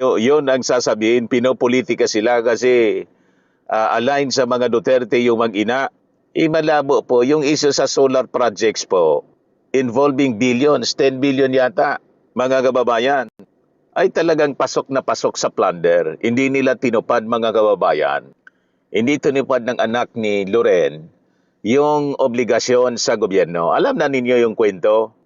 Yun ang sasabihin, pinopolitika sila kasi align sa mga Duterte yung mag-ina. Malabo po, yung isa sa solar projects po, involving billions, 10 billion yata, mga kababayan, ay talagang pasok na pasok sa plunder. Hindi nila tinupad, mga kababayan. Hindi tinupad ng anak ni Loren yung obligasyon sa gobyerno. Alam na ninyo yung kwento?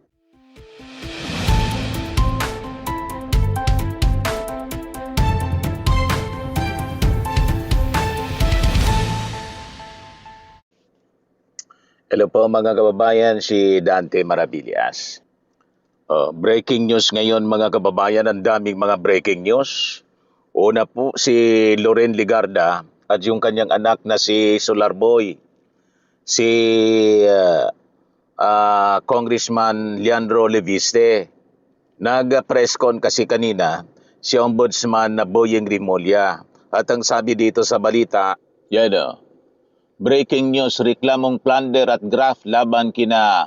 Hello po mga kababayan, si Dante Maravillas. Breaking news ngayon mga kababayan, ang daming mga breaking news. Una po si Loren Ligarda at yung kanyang anak na si Solarboy, si Congressman Leandro Leviste. Nag-press con kasi kanina si Ombudsman na Boyeng Rimulya. At ang sabi dito sa balita, yan breaking news, reklamong plunder at graft laban kina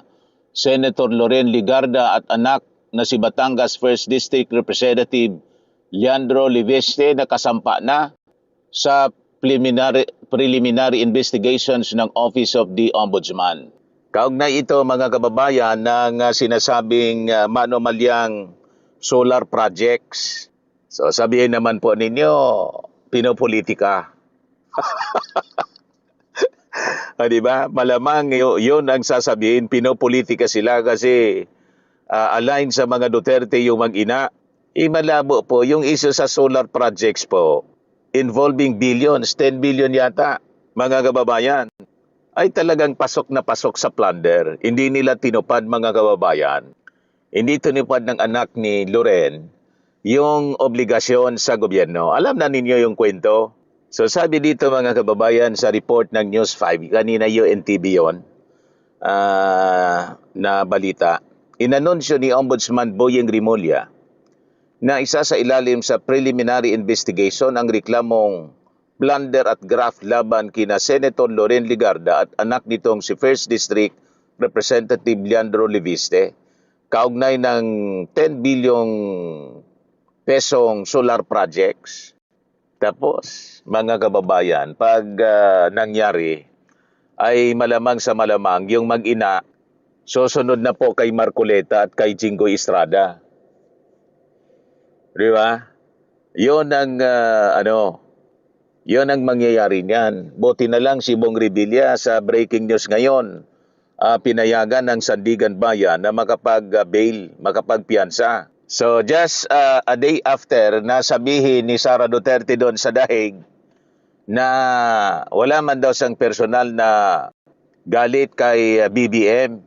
Senator Loren Ligarda at anak na si Batangas 1st District Representative Leandro Leviste na kasampa na sa preliminary investigations ng Office of the Ombudsman. Kaugnay ito mga kababayan ng sinasabing manomalyang solar projects. So sabihin naman po ninyo, pinopolitika. Diba? Malamang yun ang sasabihin, pinopolitika sila kasi align sa mga Duterte yung mag-ina. Malabo po, yung isa sa solar projects po, involving billions, 10 billion yata, mga kababayan, ay talagang pasok na pasok sa plunder. Hindi nila tinupad, mga kababayan. Hindi tinupad ng anak ni Loren yung obligasyon sa gobyerno. Alam na ninyo yung kwento? So sabi dito mga kababayan sa report ng News 5, kanina UNTV yun, na balita, inanunsyo ni Ombudsman Boyeng Rimulya na isa sa ilalim sa preliminary investigation ang reklamong plunder at graft laban kina Senator Loren Ligarda at anak nitong si 1st District Representative Leandro Leviste, kaugnay ng 10 bilyong pesong solar projects. Tapos, mga kababayan, pag nangyari, ay malamang sa malamang yung mag-ina, susunod na po kay Marcoleta at kay Jinggoy Estrada. Di ba? Yun ang, yun ang mangyayari niyan. Buti na lang si Bong Revilla sa breaking news ngayon, pinayagan ng Sandigan Bayan na makapag-bail, makapagpiyansa. So just a day after na sabihin ni Sara Duterte doon sa dahig na wala man daw siyang personal na galit kay BBM.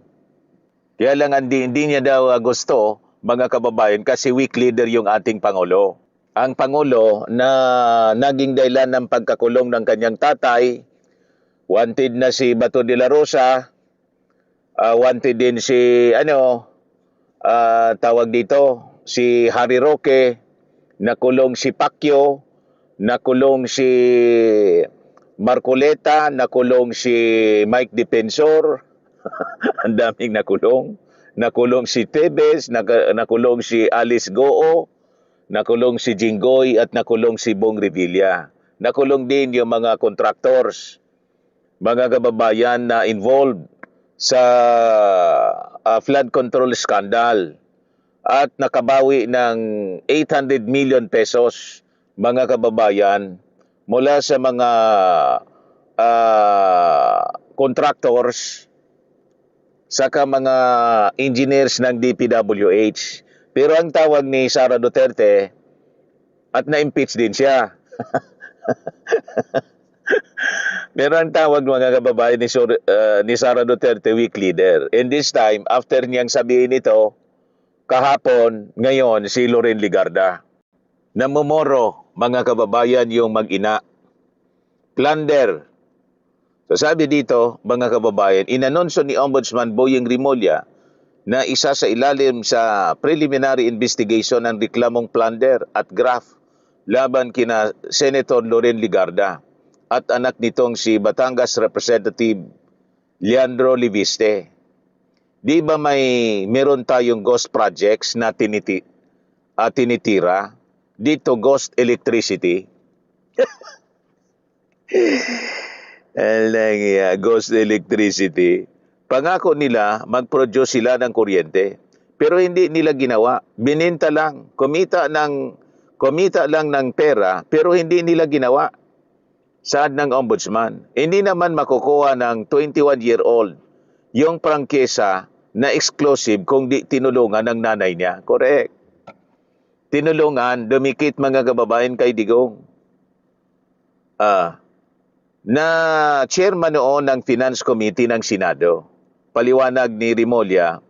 Kaya lang hindi niya daw gusto, mga kababayan, kasi weak leader yung ating Pangulo. Ang Pangulo na naging dahilan ng pagkakulong ng kanyang tatay, wanted na si Bato de la Rosa, wanted din si tawag dito, si Harry Roque, nakulong si Pacquiao, nakulong si Marcoleta, nakulong si Mike Defensor, ang daming nakulong. Nakulong si Tebes, nakulong si Alice Goo, nakulong si Jinggoy at nakulong si Bong Revilla. Nakulong din yung mga contractors, mga kababayan na involved sa flood control scandal at nakabawi ng 800 million pesos, mga kababayan, mula sa mga contractors saka mga engineers ng DPWH. Pero ang tawag ni Sara Duterte, at na-impeach din siya. Pero ang tawag mga kababayan ni Sara Duterte, weak leader. And this time, after niyang sabihin ito, kahapon, ngayon, si Loren Ligarda. Namumoro, mga kababayan, yung mag-ina. Plunder. So sabi dito, mga kababayan, inanunsyo ni Ombudsman Boyeng Rimulya na isa sa ilalim sa preliminary investigation ng reklamong plunder at graft laban kina Senator Loren Ligarda at anak nitong si Batangas Representative Leandro Leviste. Di ba meron tayong ghost projects na tinitira? dito ghost electricity. Ghost electricity. Pangako nila, mag-produce sila ng kuryente. Pero hindi nila ginawa. Bininta lang. Kumita lang ng pera, pero hindi nila ginawa. Saad ng ombudsman. Hindi naman makukuha ng 21-year-old yung prangkesa na exclusive kung di tinulungan ng nanay niya. Correct. Tinulungan, dumikit mga kababayan kay Digong. Na chairman noon ng Finance Committee ng Senado. Paliwanag ni Remulla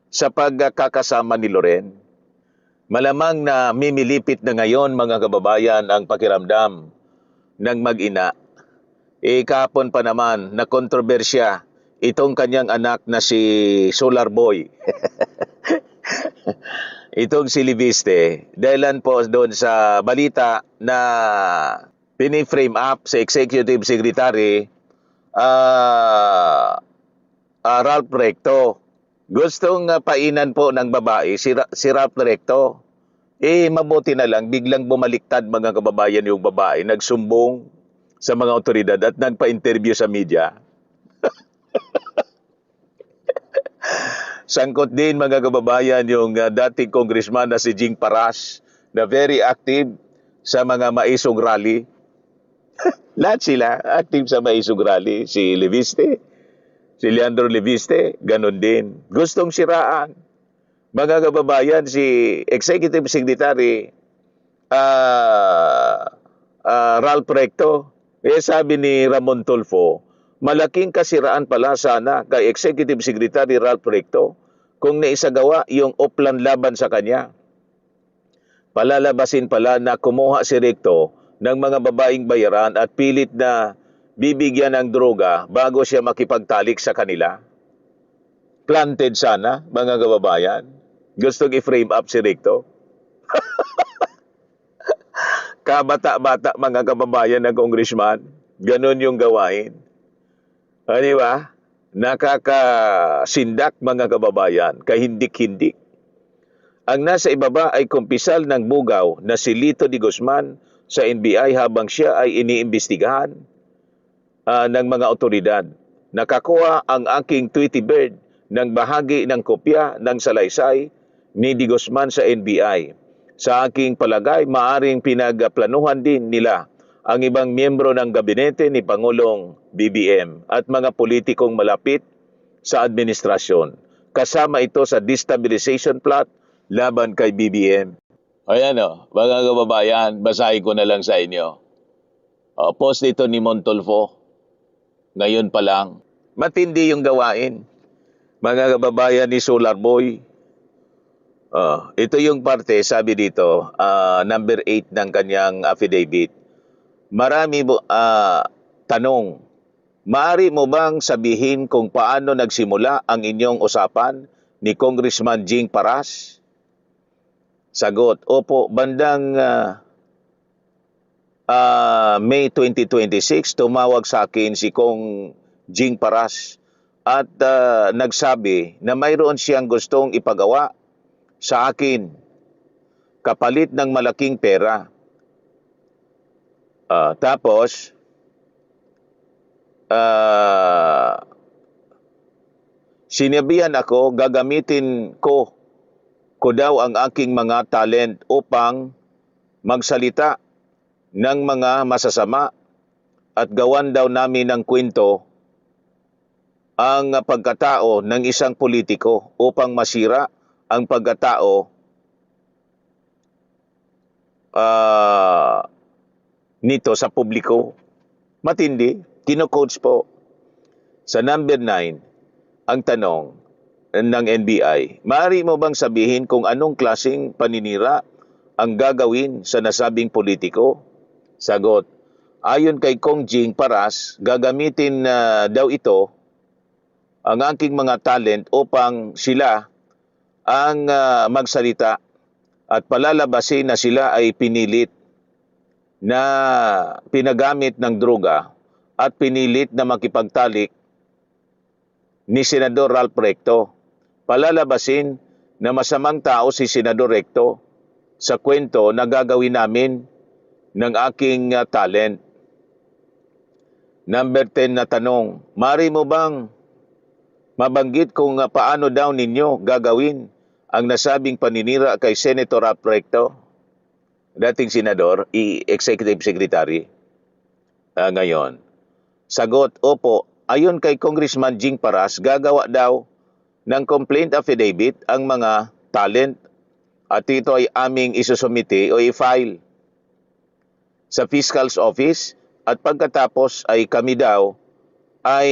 sa pagkakasama ni Loren. Malamang na mimilipit na ngayon mga kababayan ang pakiramdam ng mag-ina. Kahapon pa naman na kontrobersya itong kanyang anak na si Solar Boy. Itong si Leviste. Dahilan po doon sa balita na piniframe up sa Executive Secretary Ralph Recto. Gustong painan po ng babae si Ralph Recto. Mabuti na lang, biglang bumaliktad mga kababayan yung babae, nagsumbong sa mga otoridad at nagpa-interview sa media. Sangkot din mga kababayan yung dating congressman na si Jing Paras na very active sa mga maisog rally. Lahat sila active sa maisog rally. Si Leviste, si Leandro Leviste, ganun din. Gustong siraan. Mga kababayan, si Executive Secretary Ralph Recto, sabi ni Ramon Tulfo, malaking kasiraan pala sana kay Executive Secretary Ralph Recto kung naisagawa yung uplan laban sa kanya. Palalabasin pala na kumuha si Recto ng mga babaeng bayaran at pilit na bibigyan ng droga bago siya makipagtalik sa kanila. Planted sana, mga kababayan. Gustong i-frame up si Recto. Kabata-bata mga kababayan ng congressman. Ganon yung gawain. Di ba? Nakakasindak mga kababayan, kahindik-hindik. Ang nasa ibaba ay kumpisal ng bugaw na si Lito de Guzman sa NBI habang siya ay iniimbestigahan ng mga otoridad. Nakakuha ang aking Tweety Bird ng bahagi ng kopya ng salaysay ni de Guzman sa NBI. Sa aking palagay, maaring pinagplanuhan din nila ang ibang miyembro ng gabinete ni Pangulong BBM at mga politikong malapit sa administrasyon. Kasama ito sa destabilization plot laban kay BBM. Ayan mga kababayan, basahin ko na lang sa inyo. Post ito ni Montulfo. Ngayon pa lang. Matindi yung gawain. Mga kababayan ni Solar Boy. Ito yung parte, sabi dito, number 8 ng kanyang affidavit. Marami tanong, maaari mo bang sabihin kung paano nagsimula ang inyong usapan ni Congressman Jing Paras? Sagot, opo, bandang May 2026, tumawag sa akin si Kong Jing Paras at nagsabi na mayroon siyang gustong ipagawa sa akin kapalit ng malaking pera. Tapos, sinabihan ako, gagamitin ko daw ang aking mga talent upang magsalita ng mga masasama at gawan daw namin ng kwento ang pagkatao ng isang politiko upang masira ang pagkatao nito sa publiko. Matindi, kino-coach po. Sa number 9, ang tanong ng NBI, maaari mo bang sabihin kung anong klaseng paninira ang gagawin sa nasabing politiko? Sagot, ayon kay Kong Jing Paras, gagamitin daw ito ang aking mga talent upang sila ang magsalita at palalabasin na sila ay pinilit na pinagamit ng droga at pinilit na makipagtalik ni Senador Ralph Recto. Palalabasin na masamang tao si Senador Recto sa kwento na gagawin namin ng aking talent. Number 10 na tanong, mari mo bang mabanggit kung paano daw ninyo gagawin ang nasabing paninira kay Senator Rap Recto, dating senador, executive secretary, ngayon? Sagot, opo, ayon kay Congressman Jing Paras, gagawa daw ng complaint affidavit ang mga talent at ito ay aming isusumite o i-file sa Fiscal's Office at pagkatapos ay kami daw ay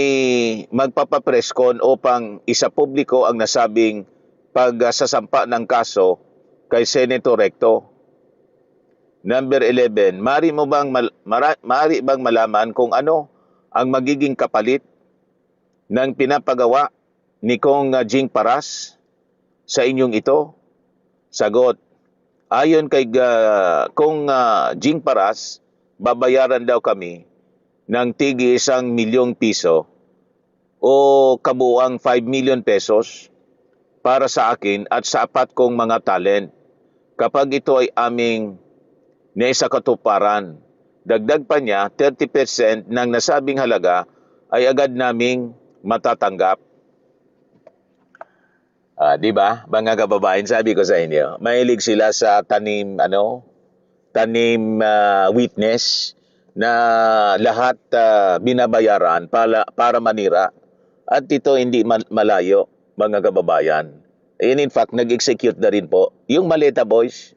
magpapapreskon upang isapubliko ang nasabing pagsasampa ng kaso kay Senator Recto. Number 11, mari bang malaman kung ano ang magiging kapalit ng pinapagawa ni Kong Jing Paras sa inyong ito? Sagot, ayon kay Kong Jing Paras, babayaran daw kami ng tigi 1 milyong piso o kabuuang 5 million pesos para sa akin at sa apat kong mga talent kapag ito ay aming naisakatuparan. Dagdag pa niya, 30% ng nasabing halaga ay agad naming matatanggap. Di ba, mga kababayan, sabi ko sa inyo, mahilig sila sa tanim witness na lahat binabayaran para manira. At ito hindi malayo, mga kababayan. And in fact, nag-execute na rin po yung Maleta Boys.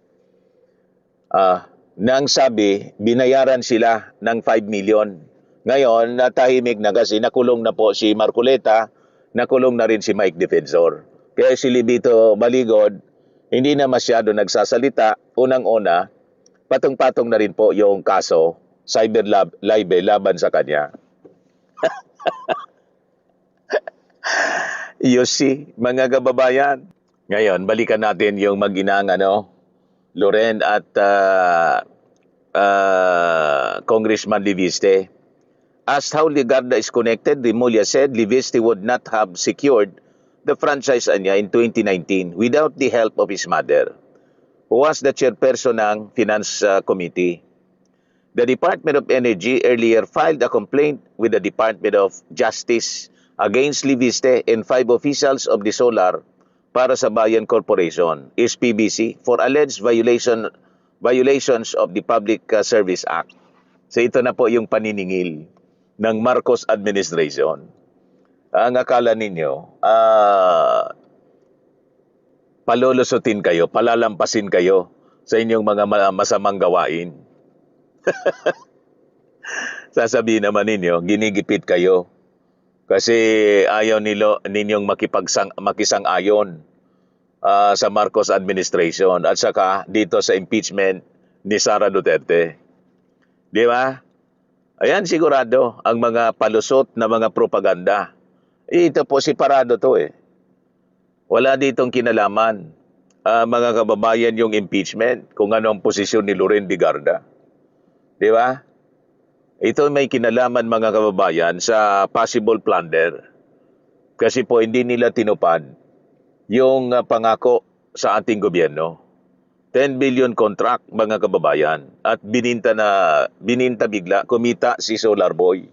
Nang sabi, binayaran sila ng 5 million. Ngayon, natahimik na kasi nakulong na po si Marcoleta, nakulong na rin si Mike Defensor. Kaya si Libito Baligod, hindi na masyado nagsasalita. Unang-una, patong-patong na rin po yung kaso, cyber libel laban sa kanya. You see, mga kababayan. Ngayon, balikan natin yung mag-inang Loren at Congressman Liviste. Asked how Ligarda is connected, Remulla said Liviste would not have secured the franchise niya in 2019 without the help of his mother, who was the chairperson ng Finance Committee. The Department of Energy earlier filed a complaint with the Department of Justice against Liviste and 5 officials of the Solar para sa Bayan Corporation, SPBC, for alleged violations of the Public Service Act. So ito na po yung paniningil ng Marcos administration. Ang akala ninyo, palulusutin kayo, palalampasin kayo sa inyong mga masamang gawain. Sasabihin naman ninyo, ginigipit kayo kasi ayaw ninyong makisang-ayon sa Marcos administration at saka dito sa impeachment ni Sara Duterte. Di ba? Ayan, sigurado ang mga palusot na mga propaganda. Ito po si Parado to eh. Wala ditong kinalaman, mga kababayan, yung impeachment, kung ano ang posisyon ni Loren Ligarda. Di ba? Ito may kinalaman, mga kababayan, sa possible plunder. Kasi po hindi nila tinupad yung pangako sa ating gobyerno. 10 billion contract, mga kababayan, at bininta bigla, kumita si Solar Boy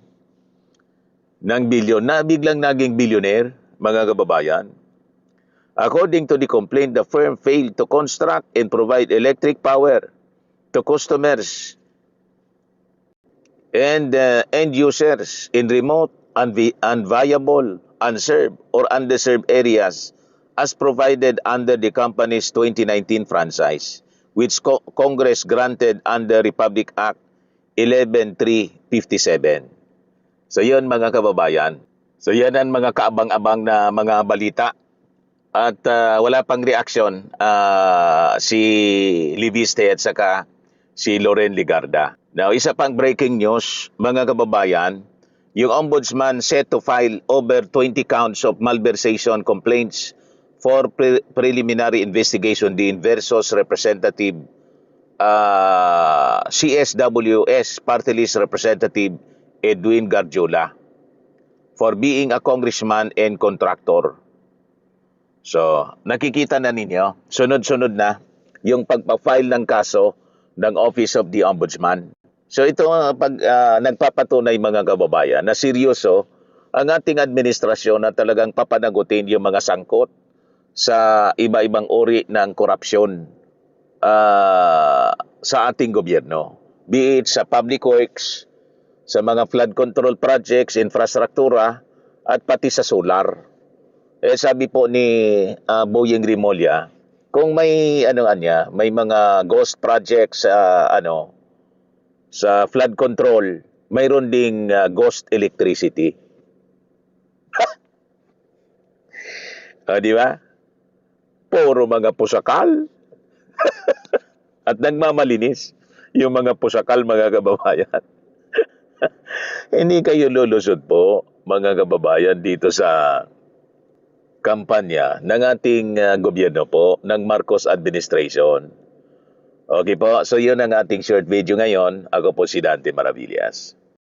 ng bilyon na biglang naging billionaire, mga kababayan. According to the complaint, the firm failed to construct and provide electric power to customers and end users in remote, unviable, unserved, or underserved areas as provided under the company's 2019 franchise, which Congress granted under Republic Act 11357. So yun, mga kababayan. So yan ang mga kaabang-abang na mga balita. At wala pang reaksyon si Liviste at saka si Loren Ligarda. Now, isa pang breaking news, mga kababayan, yung ombudsman set to file over 20 counts of malversation complaints for preliminary investigation din versus Representative CSWS Party List Representative Edwin Garjola for being a congressman and contractor. So, nakikita na ninyo, sunod-sunod na yung pagpa-file ng kaso ng Office of the Ombudsman. So ito nagpapatunay mga kababayan na seryoso ang ating administrasyon na talagang papanagutin yung mga sangkot sa iba-ibang uri ng korupsyon sa ating gobyerno. Be it sa public works, sa mga flood control projects, infrastruktura, at pati sa solar. Sabi po ni Boyeng Rimulya, kung may may mga ghost projects sa flood control, mayroon ding ghost electricity. Di ba? Puro mga pusakal at nagmamalinis yung mga pusakal, mga kababayan. Hindi kayo lulusot po, mga kababayan, dito sa kampanya ng ating gobyerno po, ng Marcos administration. Okay po, so yun ang ating short video ngayon. Ako po si Dante Maravillas.